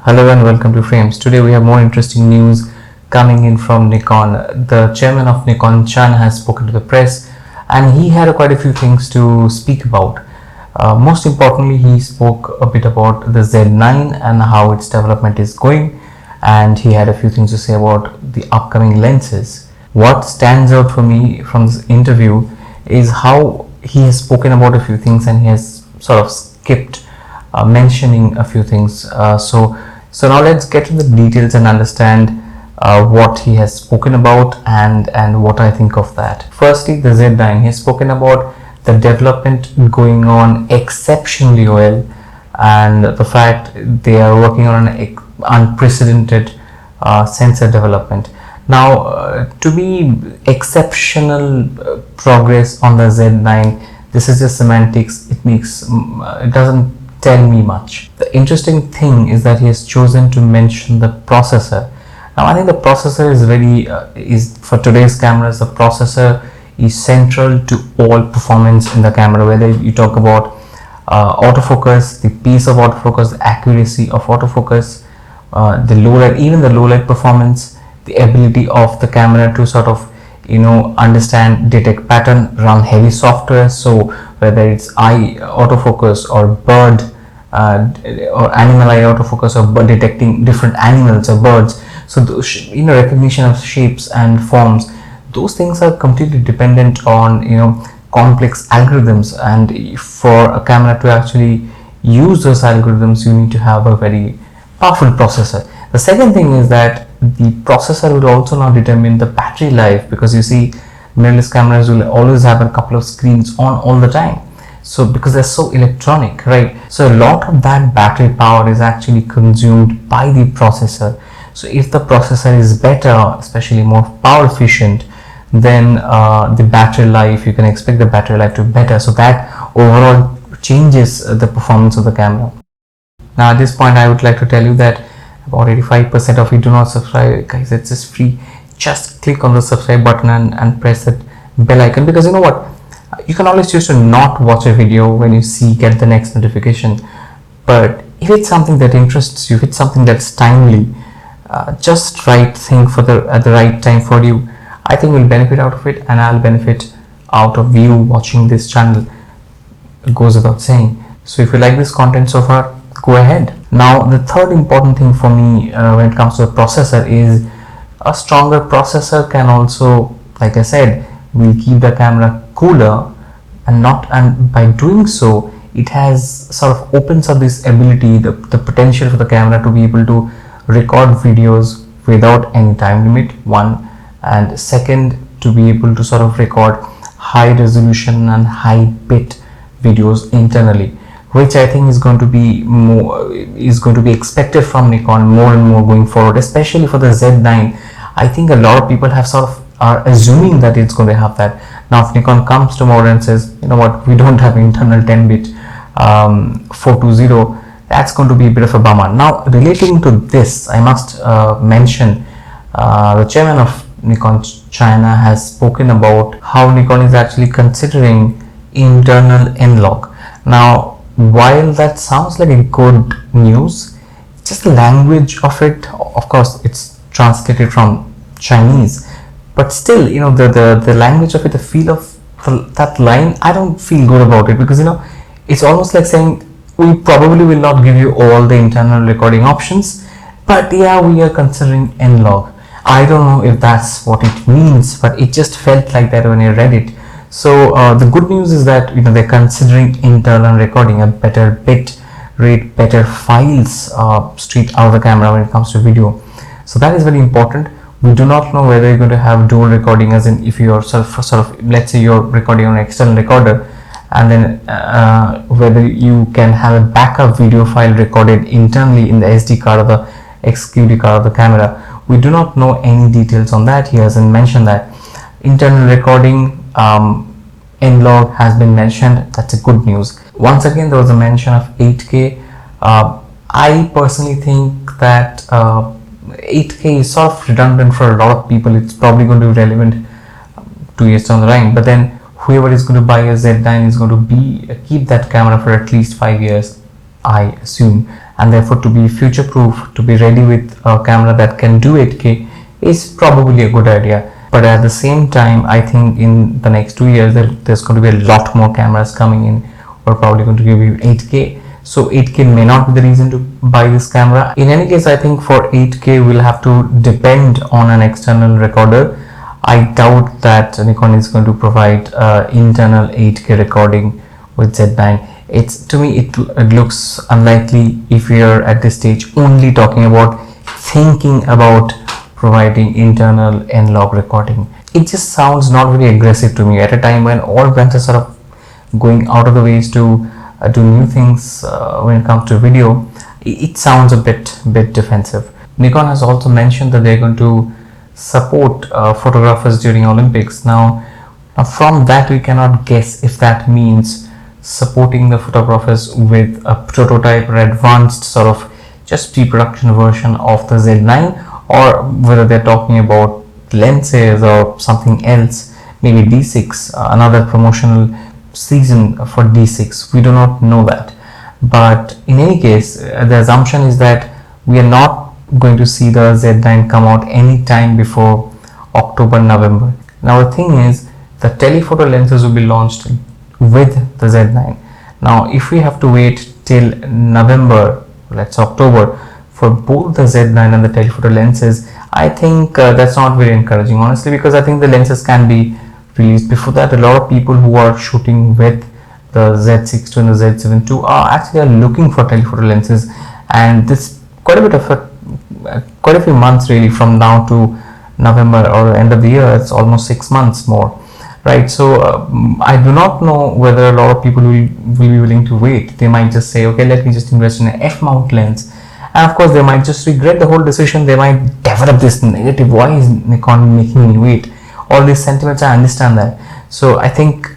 Hello and welcome to Frames. Today we have more interesting news coming in from Nikon. The chairman of Nikon, Chan, has spoken to the press and he had quite a few things to speak about. Most importantly, he spoke a bit about the Z9 and how its development is going, and he had a few things to say about the upcoming lenses. What stands out for me from this interview is how he has spoken about a few things and he has sort of skipped mentioning a few things. So now let's get to the details and understand what he has spoken about and what I think of that. Firstly, the Z9. He has spoken about the development going on exceptionally well and the fact they are working on an unprecedented sensor development. Now, to me, exceptional progress on the Z9. This is just semantics. It doesn't tell me much. The interesting thing is that he has chosen to mention the processor. Now I think the processor is is for today's cameras, the processor is central to all performance in the camera, whether you talk about autofocus, the pace of autofocus, the accuracy of autofocus, the low light, even the low light performance, the ability of the camera to sort of understand, detect pattern, run heavy software. So whether it's eye autofocus or bird or animal eye autofocus or detecting different animals or birds, so those, recognition of shapes and forms, those things are completely dependent on complex algorithms, and for a camera to actually use those algorithms you need to have a very powerful processor. The second thing is that the processor will also now determine the battery life, because you see mirrorless cameras will always have a couple of screens on all the time, so because they're so electronic, right? So a lot of that battery power is actually consumed by the processor. So if the processor is better, especially more power efficient, then the battery life, you can expect the battery life to be better, so that overall changes the performance of the camera. Now at this point I would like to tell you that about 85% of you do not subscribe. Guys, it's just free. Just click on the subscribe button and press that bell icon, because you know what, you can always choose to not watch a video when you get the next notification, but if it's something that interests you, if it's something that's timely, just right thing at the right time for you, I think we'll benefit out of it, and I'll benefit out of you watching this channel. It goes without saying. So if you like this content so far, go ahead. Now the third important thing for me when it comes to a processor is a stronger processor can also, like I said, will keep the camera cooler, and by doing so it has sort of opens up this ability, the potential for the camera to be able to record videos without any time limit, one, and second, to be able to sort of record high resolution and high bit videos internally, which I think is going to be expected from Nikon more and more going forward, especially for the Z9. I think a lot of people are assuming that it's going to have that. Now if Nikon comes tomorrow and says, you know what, we don't have internal 10-bit 420, that's going to be a bit of a bummer. Now relating to this, I must mention the chairman of Nikon China has spoken about how Nikon is actually considering internal N-Log. Now while that sounds like a good news, just the language of it, of course it's translated from Chinese, but still, the language of it, the feel of that line, I don't feel good about it, because it's almost like saying we probably will not give you all the internal recording options, but yeah, we are considering N-Log. I don't know if that's what it means, but it just felt like that when I read it. So the good news is that they're considering internal recording, a better bit rate, better files straight out of the camera when it comes to video. So that is very important. We do not know whether you're going to have dual recording, as in if you're sort of let's say you're recording on an external recorder, and then whether you can have a backup video file recorded internally in the SD card or the XQD card of the camera. We do not know any details on that. He hasn't mentioned that. Internal recording, N-Log has been mentioned. That's a good news. Once again, there was a mention of 8K. I personally think that 8K is sort of redundant for a lot of people. It's probably going to be relevant 2 years down the line, but then whoever is going to buy a Z9 is going to keep that camera for at least 5 years, I assume, and therefore to be future proof, to be ready with a camera that can do 8K is probably a good idea. But at the same time, I think in the next 2 years there's going to be a lot more cameras coming in, or probably going to give you 8K. So 8K may not be the reason to buy this camera. In any case, I think for 8K we'll have to depend on an external recorder. I doubt that Nikon is going to provide internal 8K recording with Z9. To me it looks unlikely if we are at this stage only talking about thinking about providing internal N-Log recording. It just sounds not very aggressive to me at a time when all brands are sort of going out of the ways to do new things when it comes to video. It sounds a bit defensive. Nikon has also mentioned that they're going to support photographers during Olympics. Now from that we cannot guess if that means supporting the photographers with a prototype or advanced sort of just pre-production version of the Z9, or whether they're talking about lenses or something else, maybe D6, another promotional season for D6. We do not know that, but in any case the assumption is that we are not going to see the Z9 come out any time before October, November. Now the thing is, the telephoto lenses will be launched with the Z9. Now if we have to wait till November, let's say October, for both the Z9 and the telephoto lenses, I think that's not very encouraging, honestly, because I think the lenses can be released before that. A lot of people who are shooting with the Z6 II and the Z7 II are actually looking for telephoto lenses, and this quite a few months really from now to November or end of the year. It's almost 6 months more, right? So I do not know whether a lot of people will be willing to wait. They might just say, okay, let me just invest in an f-mount lens, and of course they might just regret the whole decision. They might develop this negative, why is Nikon making me wait? All these sentiments, I understand that. So I think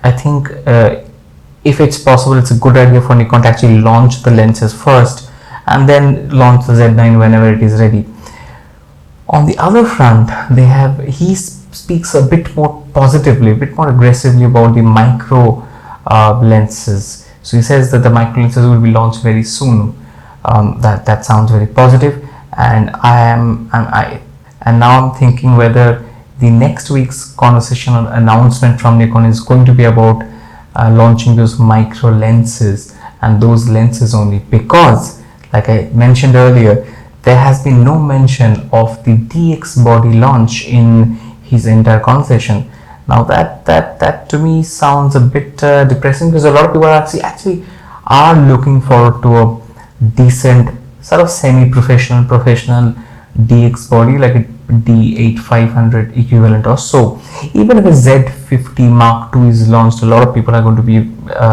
if it's possible, it's a good idea for Nikon to actually launch the lenses first and then launch the Z9 whenever it is ready. On the other front, he speaks a bit more positively, a bit more aggressively about the micro lenses. So he says that the micro lenses will be launched very soon. That sounds very positive, and and now I'm thinking whether the next week's conversational announcement from Nikon is going to be about launching those micro lenses and those lenses only, because like I mentioned earlier, there has been no mention of the DX body launch in his entire conversation. Now that to me sounds a bit depressing, because a lot of people are actually looking forward to a decent sort of semi-professional DX body, like a D8500 equivalent or so. Even if a Z50 Mark II is launched, a lot of people are going to be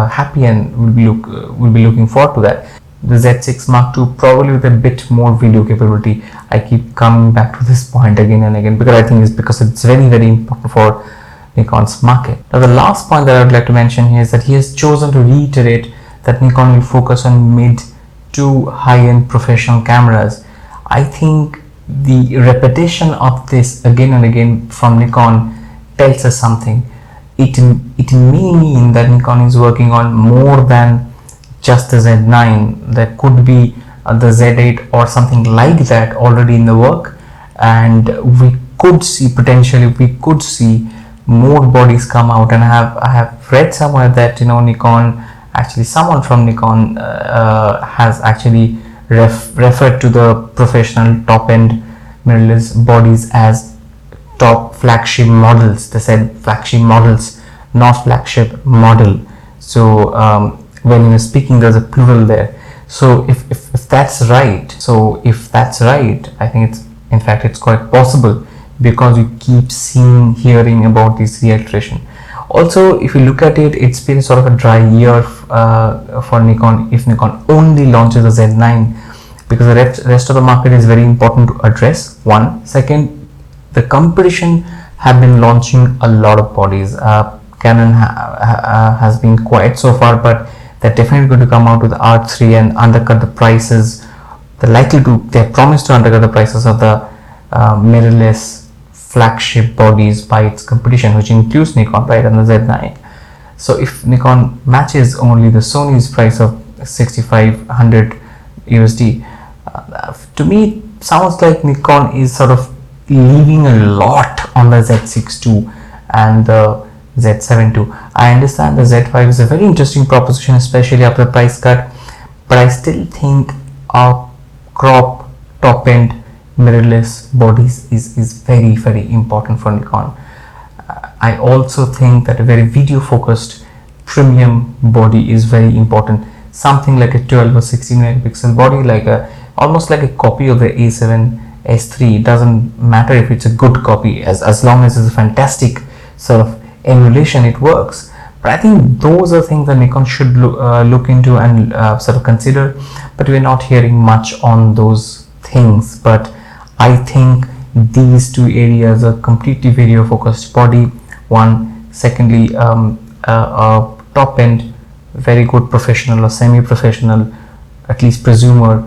happy and will be looking forward to that. The Z6 Mark II probably with a bit more video capability. I keep coming back to this point again and again because I think it's very important for Nikon's market. Now the last point that I would like to mention here is that he has chosen to reiterate that Nikon will focus on mid to high-end professional cameras. I think the repetition of this again and again from Nikon tells us something. It may mean that Nikon is working on more than just the Z9. There could be the Z8 or something like that already in the work, and we could see more bodies come out. And I have read somewhere that Nikon, actually someone from Nikon has actually referred to the professional top-end mirrorless bodies as top flagship models. They said flagship models, not flagship model. So when you are speaking, there's a plural there. So if that's right, I think it's quite possible, because you keep hearing about this reiteration. Also, if you look at it, it's been sort of a dry year for Nikon if Nikon only launches the Z9, because the rest of the market is very important to address. One. Second, the competition have been launching a lot of bodies. Canon has been quiet so far, but they're definitely going to come out with R3 and undercut the prices. They promise to undercut the prices of the mirrorless flagship bodies by its competition, which includes Nikon, right, and the Z9. So if Nikon matches only the Sony's price of $6,500 USD, To me, it sounds like Nikon is sort of leaving a lot on the Z6 II and the Z7 II. I understand the Z5 is a very interesting proposition, especially after the price cut, but I still think a crop top end mirrorless bodies is very important for Nikon. I also think that a very video focused premium body is very important. Something like a 12 or 16 megapixel body, like almost like a copy of the A7S III. It doesn't matter if it's a good copy, as long as it's a fantastic sort of emulation, it works. But I think those are things that Nikon should look into and sort of consider, but we're not hearing much on those things. But I think these two areas are completely video focused body, one. Secondly, top end, very good professional or semi-professional, at least prosumer,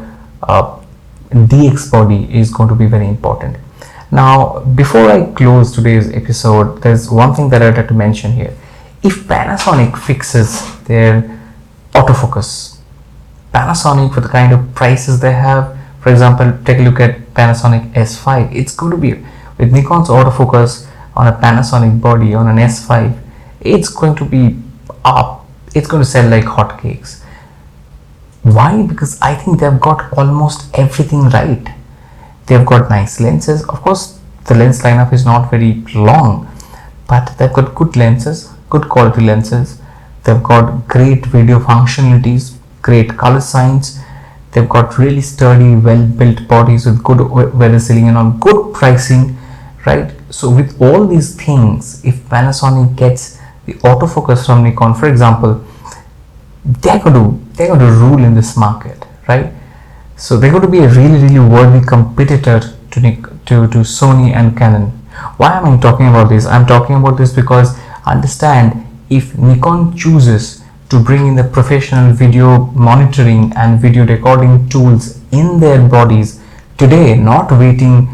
DX body is going to be very important. Now, before I close today's episode, there's one thing that I'd like to mention here. If Panasonic fixes their autofocus, Panasonic, for the kind of prices they have, for example, take a look at Panasonic S5. It's going to be, with Nikon's autofocus on a Panasonic body on an S5, it's going to be up. It's going to sell like hotcakes. Why? Because I think they've got almost everything right. They've got nice lenses. Of course, the lens lineup is not very long, but they've got good lenses, good quality lenses. They've got great video functionalities, great color science. They've got really sturdy, well-built bodies with good weather sealing and on good pricing, right? So with all these things, if Panasonic gets the autofocus from Nikon, for example, they're going to rule in this market, right? So they're going to be a really worthy competitor to Sony and Canon. Why am I talking about this? I'm talking about this because understand, if Nikon chooses to bring in the professional video monitoring and video recording tools in their bodies today, not waiting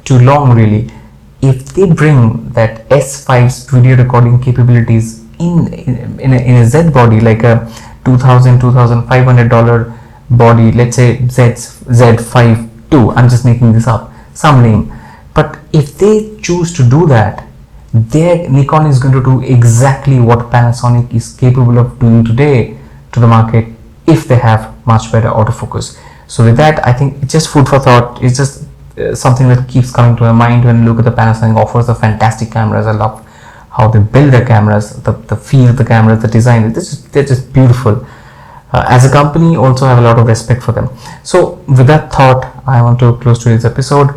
too long really, if they bring that S5's video recording capabilities in a Z body, like a $2,500 body, let's say Z5 II, I'm just making this up, some name, but if they choose to do that, their Nikon is going to do exactly what Panasonic is capable of doing today to the market if they have much better autofocus. So with that, I think it's just food for thought. It's just something that keeps coming to my mind when I look at the Panasonic offers of fantastic cameras. I love how they build their cameras, the feel of the cameras, the design. They're just beautiful. As a company, also have a lot of respect for them. So with that thought, I want to close today's episode.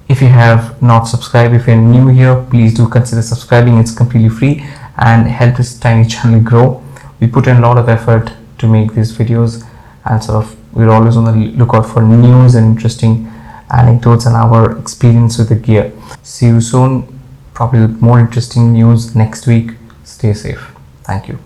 If you have not subscribed, if you're new here, please do consider subscribing. It's completely free and help this tiny channel grow. We put in a lot of effort to make these videos, and sort of we're always on the lookout for news and interesting anecdotes and our experience with the gear. See you soon, probably with more interesting news next week. Stay safe. Thank you.